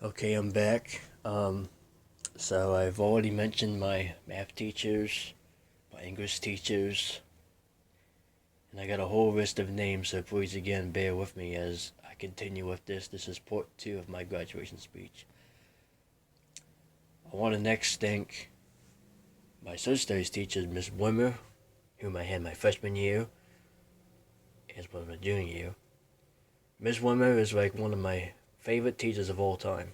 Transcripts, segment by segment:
Okay, I'm back. So I've already mentioned my math teachers, my English teachers, and I got a whole list of names, so please again bear with me as I continue with this. This is part two of my graduation speech. I want to next thank my social studies teacher, Miss Wimmer, whom I had my freshman year, as well as my junior year. Miss Wimmer is like one of my favorite teachers of all time.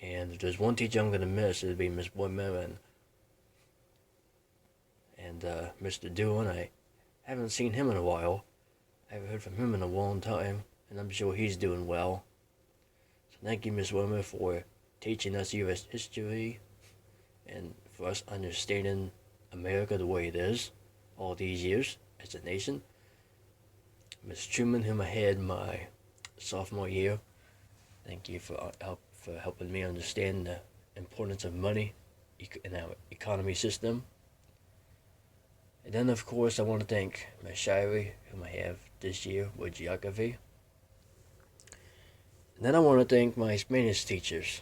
And if there's one teacher I'm going to miss, it'd be Miss Wimmer and Mr. Doohan. I haven't seen him in a while. I haven't heard from him in a long time, and I'm sure he's doing well. So thank you, Miss Wimmer, for teaching us U.S. history and for us understanding America the way it is all these years as a nation. Miss Truman, whom I had my sophomore year, thank you for helping me understand the importance of money in our economy system. And then, of course, I want to thank Ms. Shirey, whom I have this year with geography. And then I want to thank my Spanish teachers,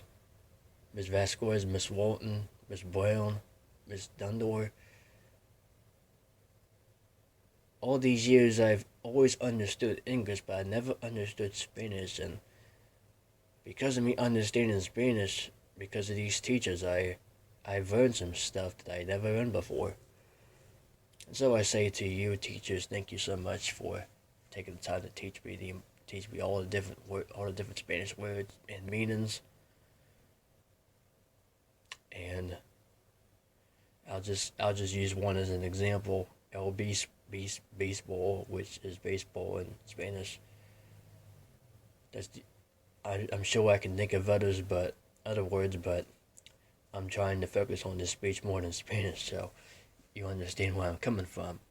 Ms. Vasquez, Ms. Walton, Ms. Brown, Ms. Dundor. All these years I've always understood English, but I never understood Spanish. And because of me understanding Spanish, because of these teachers, I've learned some stuff that I never learned before. And so I say to you, teachers, thank you so much for taking the time to teach me all the different Spanish words and meanings. And I'll just use one as an example. El baseball, which is baseball in Spanish. I'm sure I can think of other words, but I'm trying to focus on this speech more than Spanish, so you understand where I'm coming from.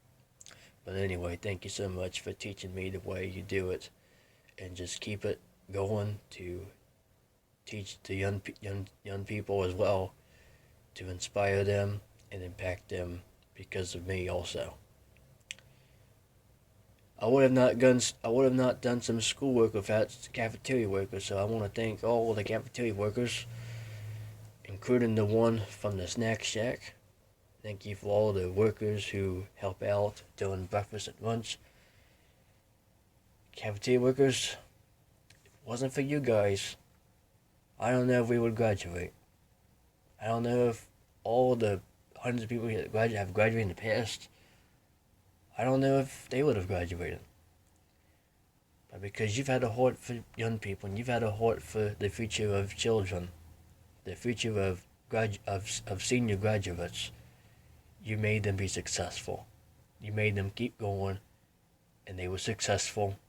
But anyway, thank you so much for teaching me the way you do it, and just keep it going to teach the young people as well, to inspire them and impact them because of me also. I would have not done some schoolwork without cafeteria workers, so I want to thank all the cafeteria workers, including the one from the snack shack. Thank you for all the workers who help out during breakfast and lunch. Cafeteria workers, if it wasn't for you guys, I don't know if we would graduate. I don't know if all the hundreds of people that have graduated in the past, I don't know if they would have graduated. But because you've had a heart for young people, and you've had a heart for the future of children, the future of senior graduates, you made them be successful. You made them keep going, and they were successful.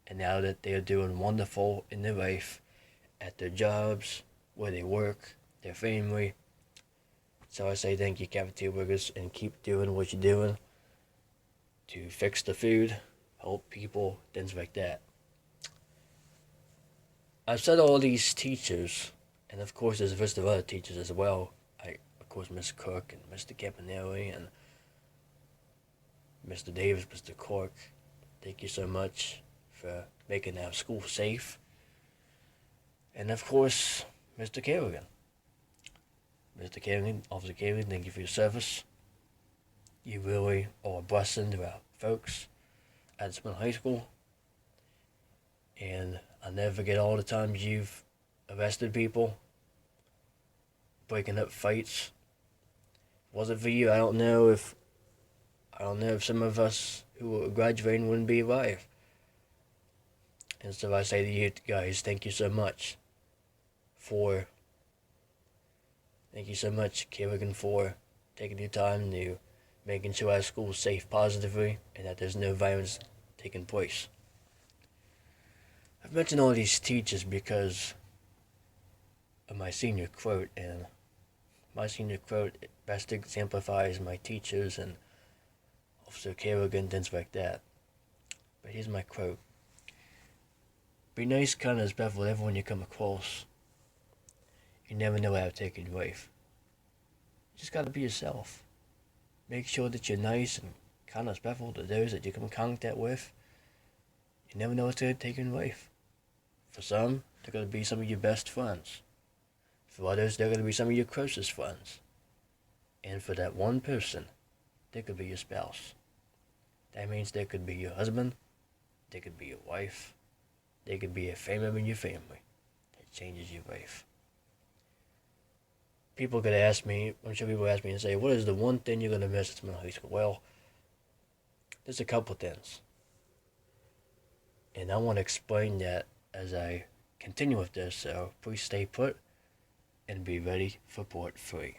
And now that they are doing wonderful in their life, at their jobs, where they work, their family. So I say thank you, cafeteria workers, and keep doing what you're doing to fix the food, help people, things like that. I've said all these teachers, and of course there's a list of other teachers as well. Of course, Miss Cook and Mr. Campanelli and Mr. Davis, Mr. Cork. Thank you so much for making our school safe. And of course, Mr. Kerrigan. Mr. Kerrigan, Officer Kerrigan, thank you for your service. You really are a blessing to our folks at Smith High School. And I'll never forget all the times you've arrested people, breaking up fights. If it wasn't for you, I don't know if some of us who were graduating wouldn't be alive. And so I say to you guys, thank you so much, Kerrigan, for taking your time to making sure our school is safe positively and that there's no violence taking place. I've mentioned all these teachers because of my senior quote, and my senior quote best exemplifies my teachers and Officer Kerrigan, things like that. But here's my quote. Be nice, kind, and respectful with everyone you come across. You never know how to take your life. You just gotta be yourself. Make sure that you're nice and kind of respectful to those that you come in contact with. You never know what's going to take your life. For some, they're going to be some of your best friends. For others, they're going to be some of your closest friends. And for that one person, they could be your spouse. That means they could be your husband, they could be your wife, they could be a family member in your family that changes your life. People could ask me, I'm sure people ask me and say, what is the one thing you're going to miss at high school? Well, there's a couple things. And I want to explain that as I continue with this, so please stay put and be ready for part 3.